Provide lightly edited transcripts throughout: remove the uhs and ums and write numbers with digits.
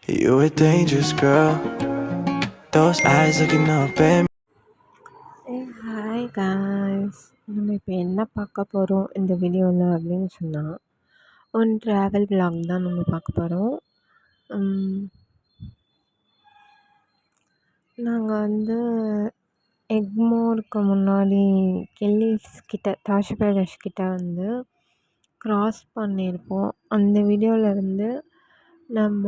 You a dangerous girl. Those eyes looking up at me. Hi guys, நம்ம இப்போ என்ன பார்க்க போகிறோம் இந்த வீடியோவில் அப்படின்னு சொன்னால் ஒன் ட்ராவல் vlog தான் நம்ம பார்க்க போகிறோம். நாங்கள் வந்து எக்மோருக்கு முன்னாடி கெல்லிஸ் கிட்ட தாஷ் பிரகாஷ் கிட்ட வந்து க்ராஸ் பண்ணியிருப்போம். அந்த வீடியோவிலேருந்து நம்ம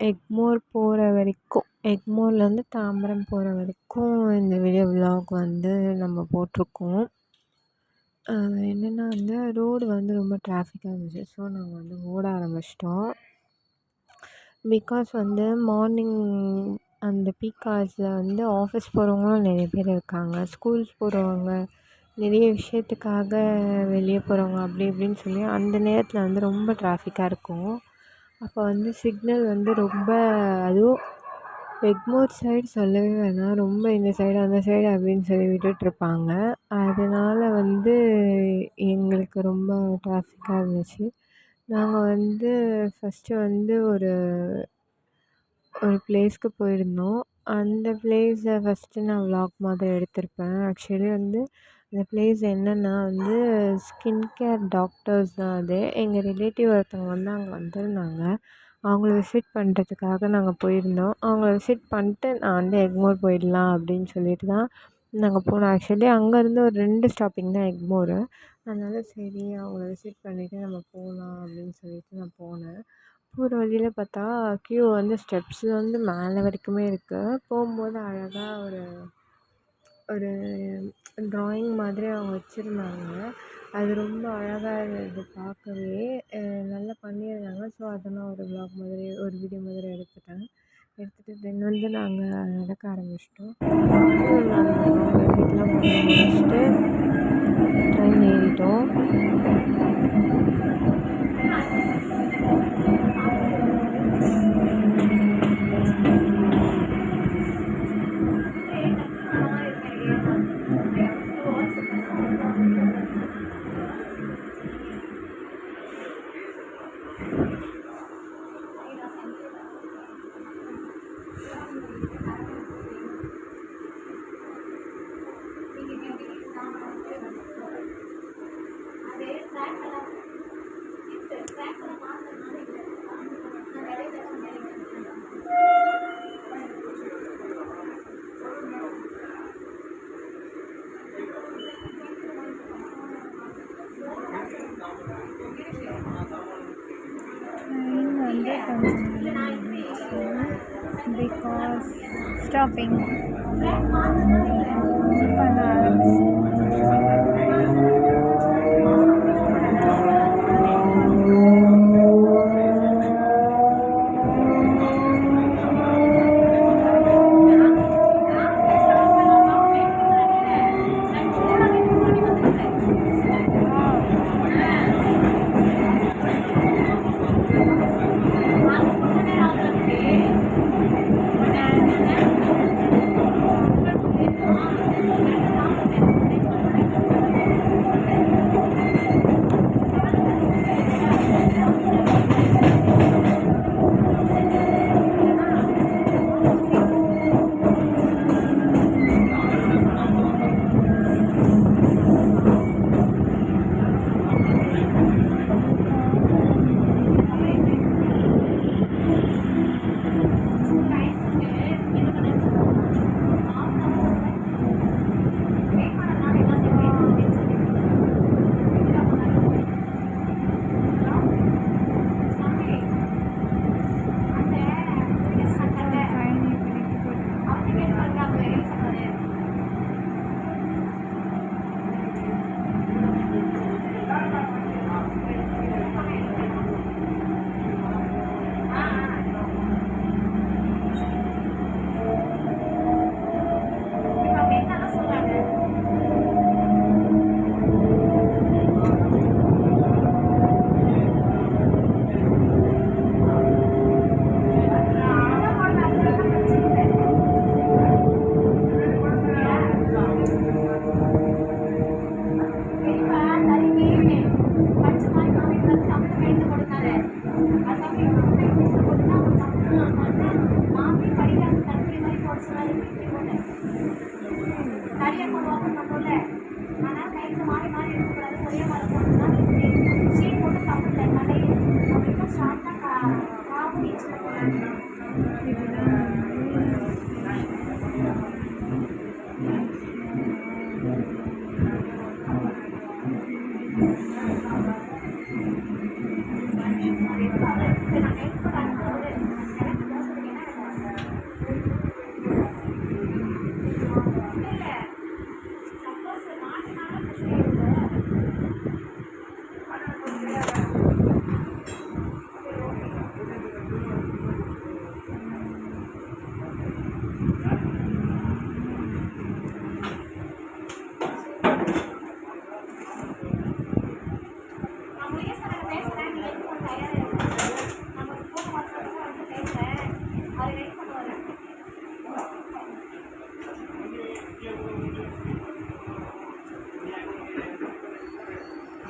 எக்மோர் போகிற வரைக்கும், எக்மோர்லேருந்து தாம்பரம் போகிற வரைக்கும் இந்த வீடியோ vlog வந்து நம்ம போட்டிருக்கோம். என்னென்னா வந்து ரோடு வந்து ரொம்ப டிராஃபிக்காக இருந்துச்சு. ஸோ நாங்கள் வந்து ஓட ஆரம்பிச்சிட்டோம். பிகாஸ் வந்து மார்னிங் அந்த பீக் ஹவர்ஸில் வந்து ஆஃபீஸ் போகிறவங்களும் நிறைய பேர் இருக்காங்க, ஸ்கூல்ஸ் போகிறவங்க, நிறைய விஷயத்துக்காக வெளியே போகிறவங்க, அப்படி இப்படின்னு சொல்லி அந்த நேரத்தில் வந்து ரொம்ப டிராஃபிக்காக இருக்கும். அப்போ வந்து சிக்னல் வந்து ரொம்ப, அதுவும் எக்மோர் சைடு சொல்லவே வேணாம், ரொம்ப இந்த சைடு அந்த சைடு அப்படின்னு சொல்லி விட்டுட்ருப்பாங்க. அதனால் வந்து எங்களுக்கு ரொம்ப டிராஃபிக்காக இருந்துச்சு. நாங்கள் வந்து ஃபஸ்ட்டு வந்து ஒரு ப்ளேஸ்க்கு போயிருந்தோம். அந்த ப்ளேஸை ஃபஸ்ட்டு நான் vlog மாதிரி எடுத்திருப்பேன். ஆக்சுவலி வந்து அந்த ப்ளேஸ் என்னென்னா வந்து ஸ்கின் கேர் டாக்டர்ஸ் தான் அது. எங்கள் ரிலேட்டிவ் ஒருத்தவங்க வந்து அங்கே வந்திருந்தாங்க. அவங்கள விசிட் பண்ணுறதுக்காக நாங்கள் போயிருந்தோம். அவங்கள விசிட் பண்ணிட்டு நான் வந்து எக்மோர் போயிடலாம் அப்படின்னு சொல்லிட்டு தான் நாங்கள் போனோம். ஆக்சுவலி அங்கேருந்து ஒரு 2 ஸ்டாப்பிங் தான் எக்மோரு. அதனால் சரி அவங்கள விசிட் பண்ணிவிட்டு நம்ம போகலாம் அப்படின்னு சொல்லிட்டு நான் போனேன். போகிற வழியில் பார்த்தா க்யூ வந்து ஸ்டெப்ஸ் வந்து மேலே வரைக்குமே இருக்குது. போகும்போது அழகாக ஒரு ட்ராயிங் மாதிரி அவங்க வச்சுருந்தாங்க. அது ரொம்ப அழகாக இருந்தது பார்க்கவே. நல்லா பண்ணியிருந்தாங்க. ஸோ அதை நான் ஒரு vlog மாதிரி, ஒரு வீடியோ மாதிரி எடுத்துகிட்டு தென் வந்து நாங்கள் நடக்க ஆரம்பிச்சிட்டோம். நாங்கள் விசிட்லாம் பண்ணி முடிச்சுட்டு ட்ரெயின் ஏறிட்டோம். ட்ரெயின் வந்து கொஞ்சம் பிகாஸ் ஸ்டாப்பிங் பண்ண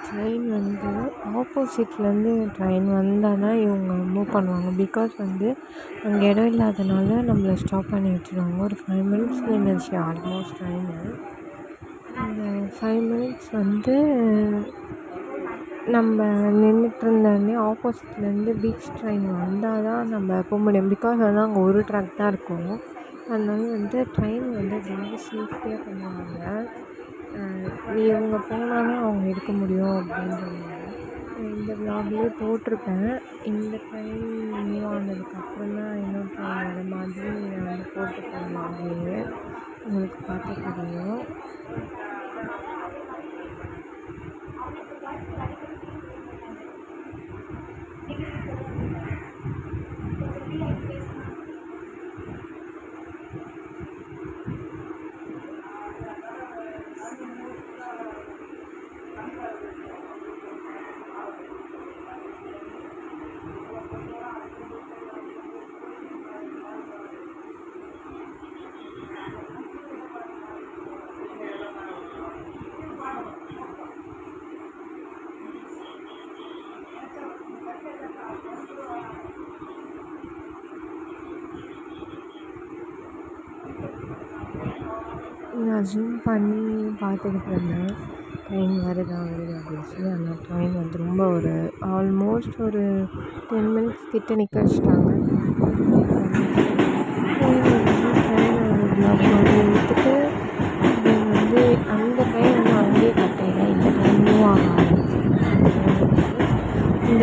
ட்ரெயின் வந்து ஆப்போசிட்லேருந்து ட்ரெயின் வந்தால் தான் இவங்க மூவ் பண்ணுவாங்க. பிகாஸ் வந்து அங்கே இடம் இல்லாதனால நம்மளை ஸ்டாப் பண்ணி வச்சுருவாங்க. ஒரு 5 மினிட்ஸ் நின்றுச்சு ஆல்மோஸ்ட் ட்ரெயினு. அந்த 5 மினிட்ஸ் வந்து நம்ம நின்றுட்டுருந்தோடனே ஆப்போசிட்லேருந்து பீச் ட்ரெயின் வந்தால் தான் நம்ம போக முடியும். பிகாஸ் வந்து அங்கே ஒரு ட்ராக் தான் இருக்கும். அதனால வந்து ட்ரெயின் வந்து ரொம்ப சேஃப்டியாக பண்ணுவாங்க. இவங்க போனால் தான் அவங்க எடுக்க முடியும் அப்படின்றவங்க இந்த விலாக்லேயே போட்டிருப்பேன். இந்த ட்ரெயின் மூவ் ஆனதுக்கப்புறம் தான் இன்னொரு ட்ரெயின் வர மாதிரி நான் வந்து போட்டிருப்பேன் விலாக்லேயே. உங்களுக்கு பார்த்து தெரியும். நான் ஜூம் பண்ணி பார்த்துக்கிட்டு இருந்தேன் ட்ரெயின் வருதா அப்படின்னு சொல்லி. அந்த ட்ரெயின் வந்து ரொம்ப ஒரு ஆல்மோஸ்ட் ஒரு 10 மினிட்ஸ் கிட்ட நிற்க வச்சுட்டாங்க. பிளாக் மாதிரி எடுத்துட்டு தென் வந்து அந்த ட்ரெயின் வந்து அங்கேயே கட்டையில் இந்த ட்ரெயின் மூவ் ஆக ஆரம்பிச்சு. இந்த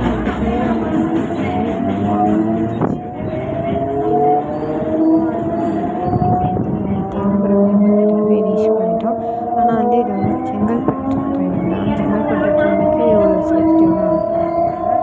அந்த ட்ரெயின் மூவ் ஆக ஆரம்பிச்சிச்சு. போய் ரீச் பண்ணிட்டோம். ஆனால் வந்து இது வந்து செங்கல்பட்டு ட்ரெயின் தான். செங்கல்பட்டு ட்ரெயினுக்கு ஒரு சேஃப்டியோட வந்து அதுக்கப்புறம்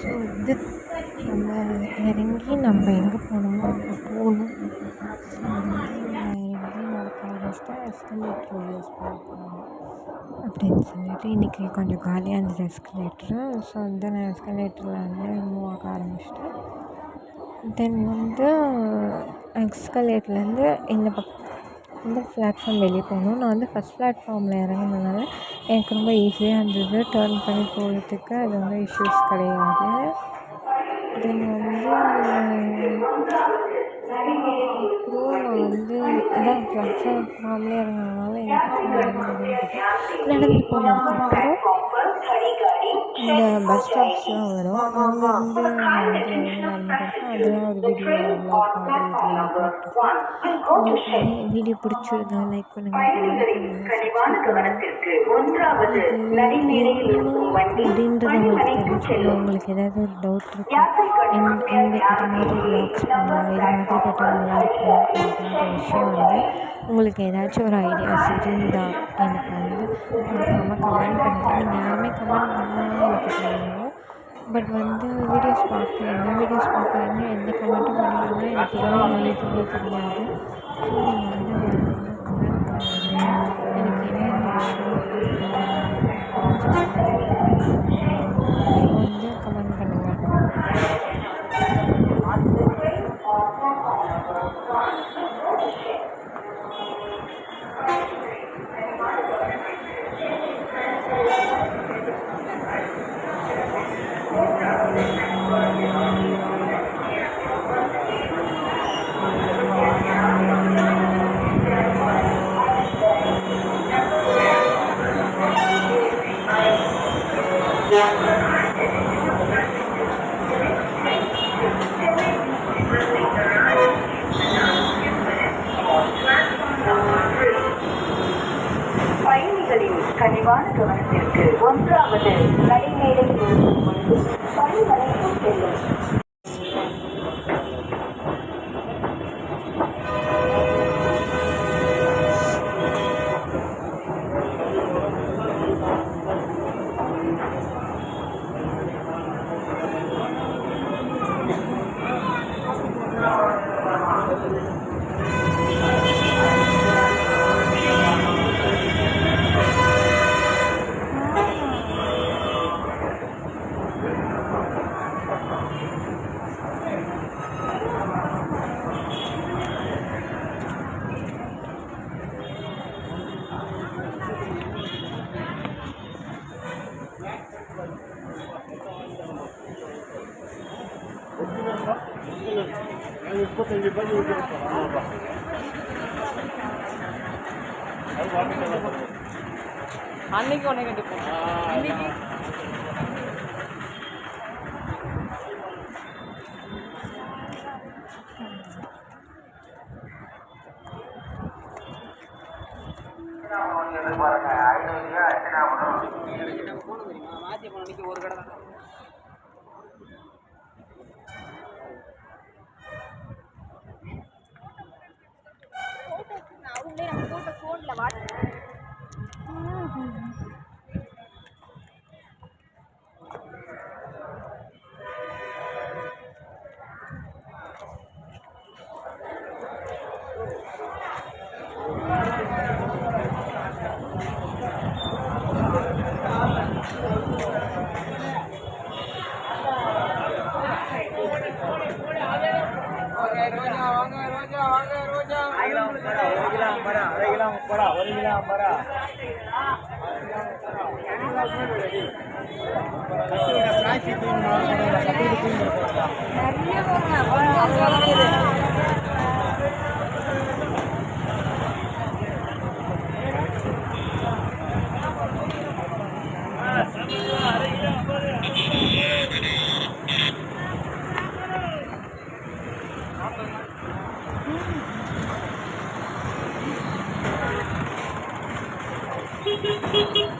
ஸோ இது நம்ம இறங்கி நம்ம எங்கே போகணுமோ அங்கே போகணும். ஸோ நான் இறங்கி நடக்க ஆரம்பிச்சிட்டேன். எஸ்கலேட்டர் யூஸ் பண்ண அப்படின்னு சொல்லிட்டு இன்றைக்கி கொஞ்சம் காலியாக இருந்தது எஸ்கலேட்ரு. ஸோ நான் எஸ்கலேட்டரில் மூவ் ஆக ஆரம்பிச்சிட்டேன். தென் எஸ்கலேட்டர்லேருந்து இந்த பிளாட்ஃபார்ம் வெளியே போகணும். நான் ஃபஸ்ட் பிளாட்ஃபார்மில் இறங்குனதுனால எனக்கு ரொம்ப ஈஸியாக இருந்தது டேர்ன் பண்ணி போகிறதுக்கு. அது இஷ்யூஸ் கிடையாது. தென் அப்புறம் நான் பிளாட்ஃபார்ம்லேயே இறங்குனதுனால நடந்து போனதுக்கப்புறம் இந்த பஸ் ஸ்டாப்ஸ்லாம் வரும். அங்கேருந்து நான் நடந்துருக்கேன். அதெல்லாம் ஒரு வீடியோ விளாக் மாதிரி போட்டிருக்கேன். உங்களுக்கு வீடியோ பிடிச்சிருந்தா லைக் பண்ணுங்கள், கமெண்ட் பண்ணுங்கள், அப்படின்றது உங்களுக்கு தெரிஞ்சுக்கணும். உங்களுக்கு ஏதாவது ஒரு டவுட் இருக்கும், இது மாதிரி விளாக்ஸ் பண்ணலாம், இது மாதிரி போட்டால் நல்லாயிருக்கும் அப்படின்ற விஷயம் உங்களுக்கு ஏதாச்சும் ஒரு ஐடியாஸ் இருந்தால் எனக்கு மறக்காமல் கமெண்ட் பண்ணுங்கள். நீங்கள் யாருமே கமெண்ட் பண்ணாலும் எனக்கு தெரியும். பட் வீடியோஸ் பார்க்குறீங்க எந்த கமெண்ட்டும் பண்ணீங்கன்னா எனக்கு எதுவுமே தெரியாது. ஸோ நீங்கள் கமெண்ட் பண்ணுங்கள். எனக்கு என்னென்ன விஷயம் கமெண்ட் பண்ணுங்கள். பயணிகளின் கனிவான கவனத்திற்கு 1வது நடைமேடையில் இருந்து பணிமனைக்கு செல்லும். அன்னைக்கு உனக்கு எடுப்போம். இன்னைக்கு மாத்தி போன ஒரு கடை தான். அவங்களே நம்ம போட்ட ஃபோனில் வாட்ஸ்அப் Thank you.